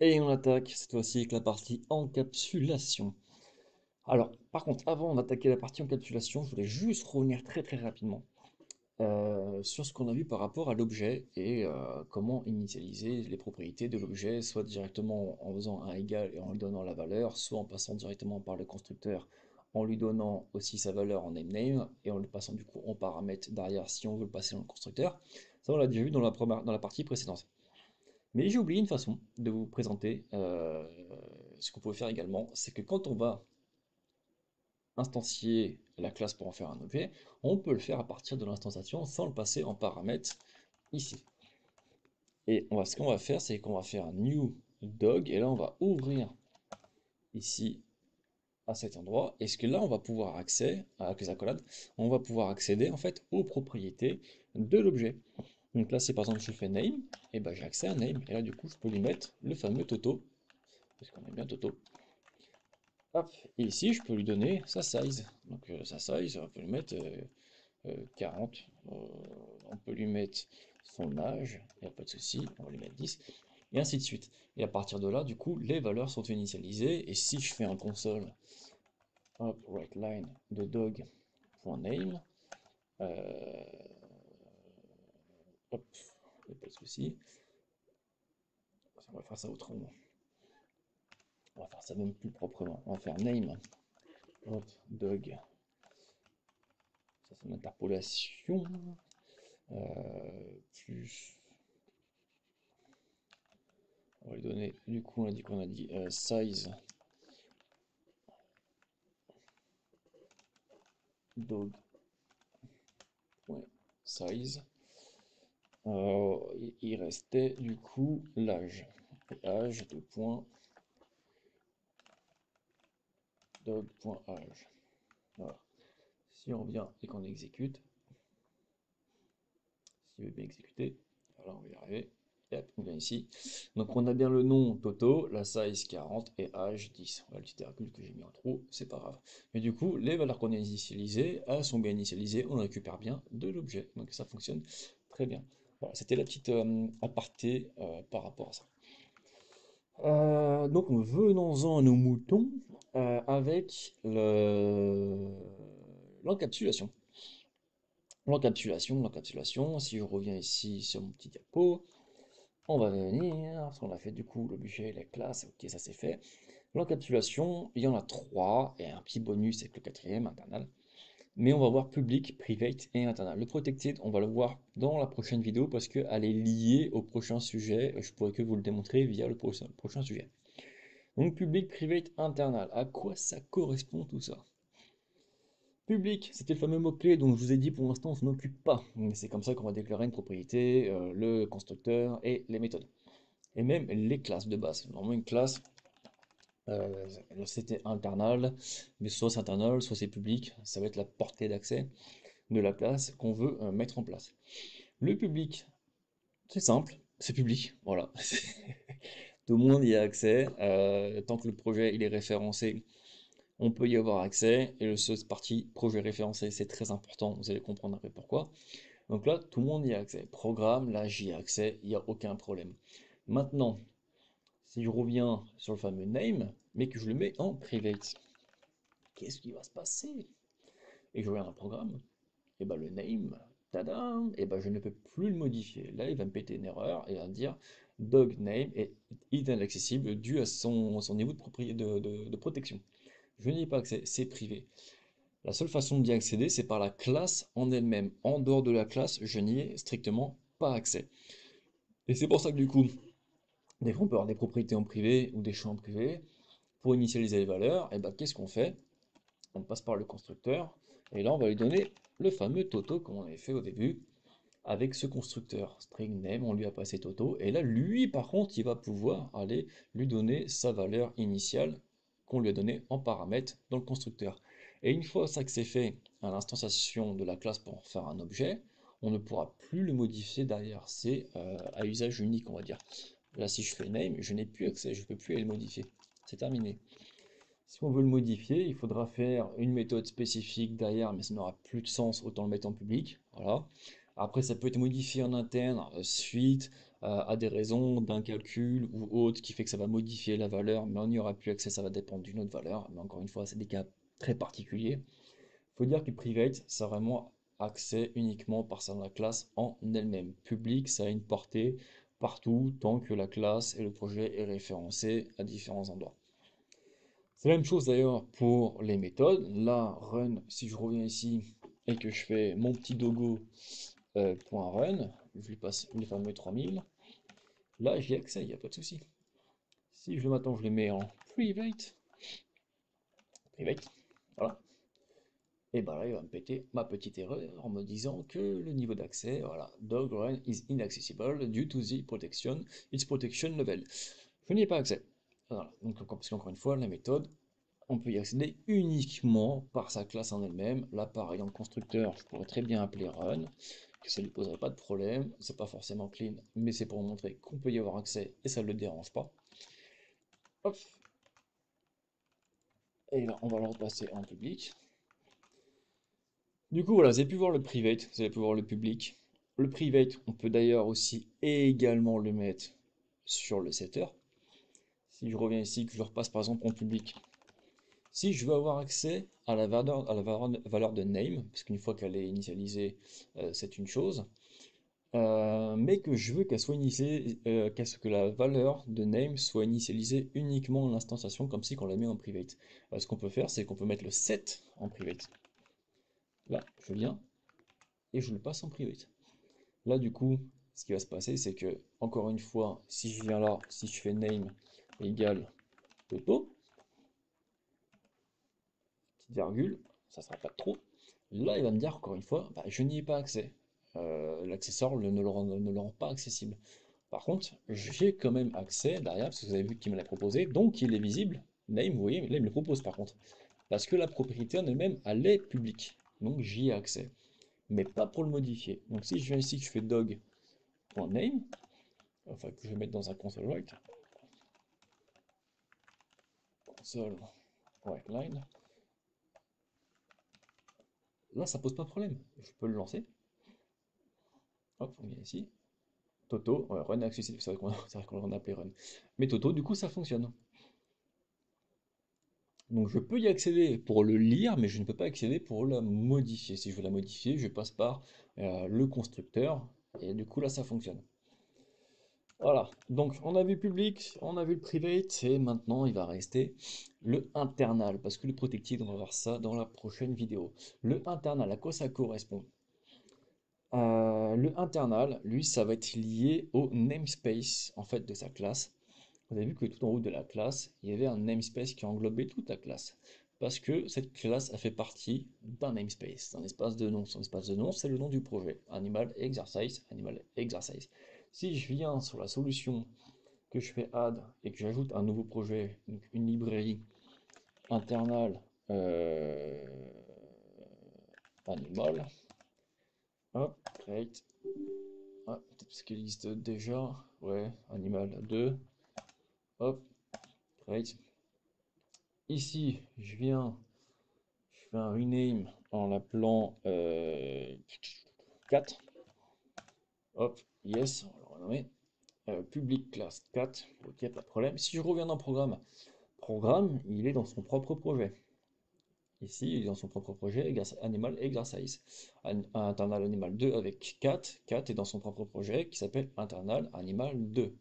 Et on attaque cette fois-ci avec la partie encapsulation. Alors, par contre, avant d'attaquer la partie encapsulation, je voulais juste revenir très rapidement sur ce qu'on a vu par rapport à l'objet et comment initialiser les propriétés de l'objet, soit directement en faisant un égal et en lui donnant la valeur, soit en passant directement par le constructeur en lui donnant aussi sa valeur en name et en le passant du coup en paramètre derrière si on veut le passer dans le constructeur. Ça, on l'a déjà vu dans la partie précédente. Mais j'ai oublié une façon de vous présenter ce qu'on peut faire également, c'est que quand on va instancier la classe pour en faire un objet, on peut le faire à partir de l'instanciation sans le passer en paramètre ici. Et ce qu'on va faire, c'est qu'on va faire un new dog, et là on va ouvrir ici à cet endroit, et ce que là on va pouvoir accéder, avec les accolades, on va pouvoir accéder en fait aux propriétés de l'objet. Donc là c'est par exemple je fais name, et ben j'ai accès à name, et là du coup je peux lui mettre le fameux Toto, parce qu'on aime bien Toto. Hop, et ici je peux lui donner sa size. Donc sa size, on peut lui mettre 40. On peut lui mettre son âge, il n'y a pas de souci, on va lui mettre 10, et ainsi de suite. Et à partir de là, du coup, les valeurs sont initialisées, et si je fais un console, hop, writeLine de dog.name, euh, hop, il n'y a pas de souci, on va faire ça autrement. On va faire ça même plus proprement. On va faire name, hop, dog, ça c'est une interpolation, plus, on va lui donner, du coup on a dit qu'on a dit size dog.size. Il restait du coup l'âge. Âge de point dog.âge. Voilà. Si on vient et qu'on exécute, s'il veut bien exécuter, voilà, on va y arriver. Et hop, on vient ici. Donc on a bien le nom Toto, la size 40 et âge 10. Voilà, le petit virgule que j'ai mis en trop, c'est pas grave. Mais du coup, les valeurs qu'on a initialisées, elles sont bien initialisées, on récupère bien de l'objet. Donc ça fonctionne très bien. Voilà, c'était la petite aparté par rapport à ça. Donc venons-en à nos moutons avec l'encapsulation. L'encapsulation, si je reviens ici sur mon petit diapo, on va venir, parce qu'on a fait du coup l'objet, les classes, ok ça c'est fait. L'encapsulation, il y en a trois, et un petit bonus avec le quatrième, internal. Mais on va voir public, private et internal. Le protected, on va le voir dans la prochaine vidéo parce qu'elle est liée au prochain sujet. Je pourrais que vous le démontrer via le prochain sujet. Donc public, private, internal. À quoi ça correspond tout ça? Public, c'était le fameux mot-clé dont je vous ai dit pour l'instant on s'en occupe pas. C'est comme ça qu'on va déclarer une propriété, le constructeur et les méthodes. Et même les classes de base. Normalement une classe, euh, c'était internal, mais soit c'est internal, soit c'est public. Ça va être la portée d'accès de la classe qu'on veut mettre en place. Le public, c'est simple, c'est public, voilà. Tout le monde y a accès. Tant que le projet il est référencé, on peut y avoir accès. Et le cette partie projet référencé, c'est très important. Vous allez comprendre après pourquoi. Donc là, tout le monde y a accès. Programme, là, j'y ai accès, il n'y a aucun problème. Maintenant, si je reviens sur le fameux name, mais que je le mets en private, qu'est-ce qui va se passer? Et que je regarde un programme, et ben le name, tadam, et ben je ne peux plus le modifier. Là, il va me péter une erreur et va me dire dog name est inaccessible dû à son niveau de protection. Je n'y ai pas accès, c'est privé. La seule façon d'y accéder, c'est par la classe en elle-même. En dehors de la classe, je n'y ai strictement pas accès. Et c'est pour ça que du coup, des fois on peut avoir des propriétés en privé ou des champs privés. Pour initialiser les valeurs, et ben qu'est-ce qu'on fait? On passe par le constructeur, et là on va lui donner le fameux Toto comme on avait fait au début avec ce constructeur. String name, on lui a passé Toto, et là lui par contre il va pouvoir aller lui donner sa valeur initiale qu'on lui a donnée en paramètre dans le constructeur. Et une fois ça que c'est fait à l'instanciation de la classe pour faire un objet, on ne pourra plus le modifier derrière. C'est à usage unique on va dire. Là si je fais name, je n'ai plus accès, je ne peux plus aller le modifier. C'est terminé. Si on veut le modifier, il faudra faire une méthode spécifique derrière, mais ça n'aura plus de sens, autant le mettre en public. Voilà. Après, ça peut être modifié en interne, suite à des raisons d'un calcul ou autre qui fait que ça va modifier la valeur, mais on n'y aura plus accès, ça va dépendre d'une autre valeur. Mais encore une fois, c'est des cas très particuliers. Il faut dire que private, c'est vraiment accès uniquement par ça dans la classe en elle-même. Public, ça a une portée partout tant que la classe et le projet est référencé à différents endroits. C'est la même chose d'ailleurs pour les méthodes. Là, run, si je reviens ici et que je fais mon petit dogo .run, je lui passe les fameux 3000. Là, j'y ai accès, il n'y a pas de souci. Si je maintenant je le mets en private, voilà, et ben là, il va me péter ma petite erreur en me disant que le niveau d'accès, voilà, dog run is inaccessible due to the protection, its protection level. Je n'y ai pas accès. Voilà. Donc, parce qu'encore une fois, la méthode, on peut y accéder uniquement par sa classe en elle-même. Là, pareil, dans le constructeur, je pourrais très bien appeler run, que ça ne lui poserait pas de problème. C'est pas forcément clean, mais c'est pour montrer qu'on peut y avoir accès et ça ne le dérange pas. Hop. Et là, on va le repasser en public. Du coup, voilà, vous avez pu voir le private, vous avez pu voir le public. Le private, on peut d'ailleurs aussi également le mettre sur le setter. Si je reviens ici, que je le repasse par exemple en public, si je veux avoir accès à la valeur de name, parce qu'une fois qu'elle est initialisée, c'est une chose, mais que je veux qu'elle soit initialisée, que la valeur de name soit initialisée uniquement à l'instanciation, comme si on la met en private. Ce qu'on peut faire, c'est qu'on peut mettre le set en private. Là, je viens et je le passe en private. Là, du coup, ce qui va se passer, c'est que, encore une fois, si je viens là, si je fais name égale Toto, petite virgule, ça sera pas trop. Là, il va me dire, encore une fois, bah, je n'y ai pas accès. L'accessoire ne le rend pas accessible. Par contre, j'ai quand même accès derrière, parce que vous avez vu qu'il me l'a proposé, donc il est visible. Name, vous voyez, mais là, il me le propose par contre. Parce que la propriété en elle-même, elle est publique. Donc j'y ai accès. Mais pas pour le modifier. Donc si je viens ici, que je fais dog.name, enfin que je vais mettre dans un console write, console write line, là ça pose pas de problème. Je peux le lancer. Hop, on vient ici. Toto, ouais, run accessible, c'est vrai qu'on l'a appelé run. Mais Toto, du coup, ça fonctionne. Donc je peux y accéder pour le lire, mais je ne peux pas accéder pour la modifier. Si je veux la modifier, je passe par le constructeur, et du coup là ça fonctionne. Voilà, donc on a vu le public, on a vu le private, et maintenant il va rester le internal, parce que le protected, on va voir ça dans la prochaine vidéo. Le internal, à quoi ça correspond? Le internal, lui, ça va être lié au namespace en fait de sa classe. Vous avez vu que tout en haut de la classe, il y avait un namespace qui englobait toute la classe. Parce que cette classe a fait partie d'un namespace, d'un espace de nom. Son espace de nom, c'est le nom du projet. Animal exercise, animal exercise. Si je viens sur la solution, que je fais add et que j'ajoute un nouveau projet, donc une librairie internal animal, hop, create, peut-être parce qu'il existe déjà, ouais, animal 2, hop, create. Ici, je fais un rename en l'appelant 4. Hop, yes, on va le renommer. Public class 4, ok, pas de problème. Si je reviens dans programme, il est dans son propre projet. Ici, il est dans son propre projet, Animal Exercise. Internal Animal 2 avec 4. 4 est dans son propre projet qui s'appelle Internal Animal 2.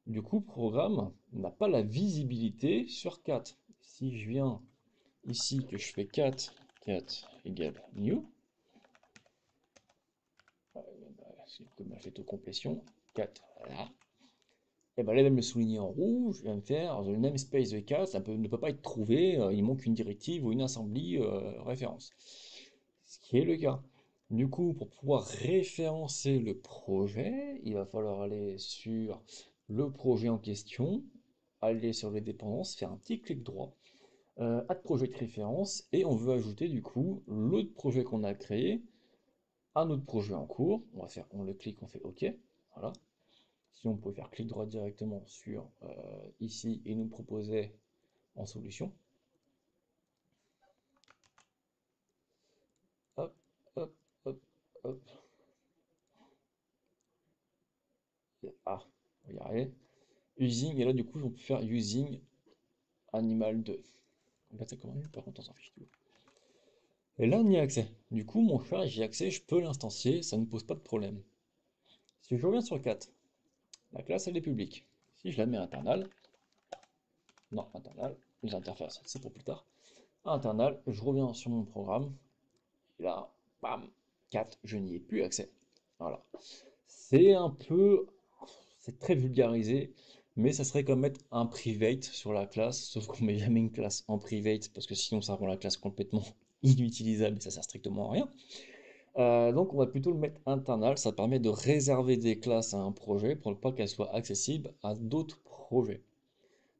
Du coup, programme n'a pas la visibilité sur 4. Si je viens ici, que je fais 4 égale new, comme elle fait complétion, 4, voilà. Et bien là, il va me le souligner en rouge, il va me faire le namespace de 4, ça ne peut pas être trouvé, il manque une directive ou une assembly référence. Ce qui est le cas. Du coup, pour pouvoir référencer le projet, il va falloir aller sur le projet en question, aller sur les dépendances, faire un petit clic droit, add project référence, et on veut ajouter du coup l'autre projet qu'on a créé à notre projet en cours. On le clique, on fait OK. Voilà. Si on pouvait faire clic droit directement sur ici et nous proposer en solution. Hop, hop, hop, hop. Ah, on va y arriver. Using, et là du coup on peut faire using animal 2. Donc là ça commence, par contre on s'en fiche tout. Et là on y a accès. Du coup mon chat j'y ai accès, je peux l'instancier, ça ne pose pas de problème. Si je reviens sur 4, la classe elle est publique. Si je la mets internale, non internale, les interfaces c'est pour plus tard. Internal, je reviens sur mon programme, et là, bam, 4, je n'y ai plus accès. Voilà. C'est un peu, c'est très vulgarisé, mais ça serait comme mettre un private sur la classe, sauf qu'on met jamais une classe en private, parce que sinon ça rend la classe complètement inutilisable et ça sert strictement à rien. Donc on va plutôt le mettre internal, ça permet de réserver des classes à un projet pour ne pas qu'elles soient accessibles à d'autres projets.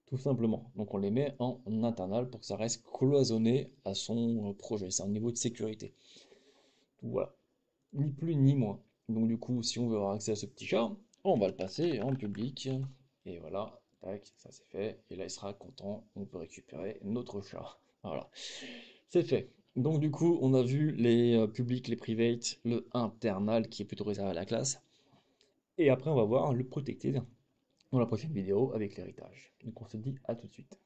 Tout simplement. Donc on les met en internal pour que ça reste cloisonné à son projet. C'est un niveau de sécurité. Voilà. Ni plus ni moins. Donc du coup, si on veut avoir accès à ce petit chat, on va le passer en public. Et voilà, tac, ça c'est fait. Et là, il sera content. On peut récupérer notre chat. Voilà, c'est fait. Donc du coup, on a vu les publics, les privates, le internal qui est plutôt réservé à la classe. Et après, on va voir le protected dans la prochaine vidéo avec l'héritage. Donc on se dit à tout de suite.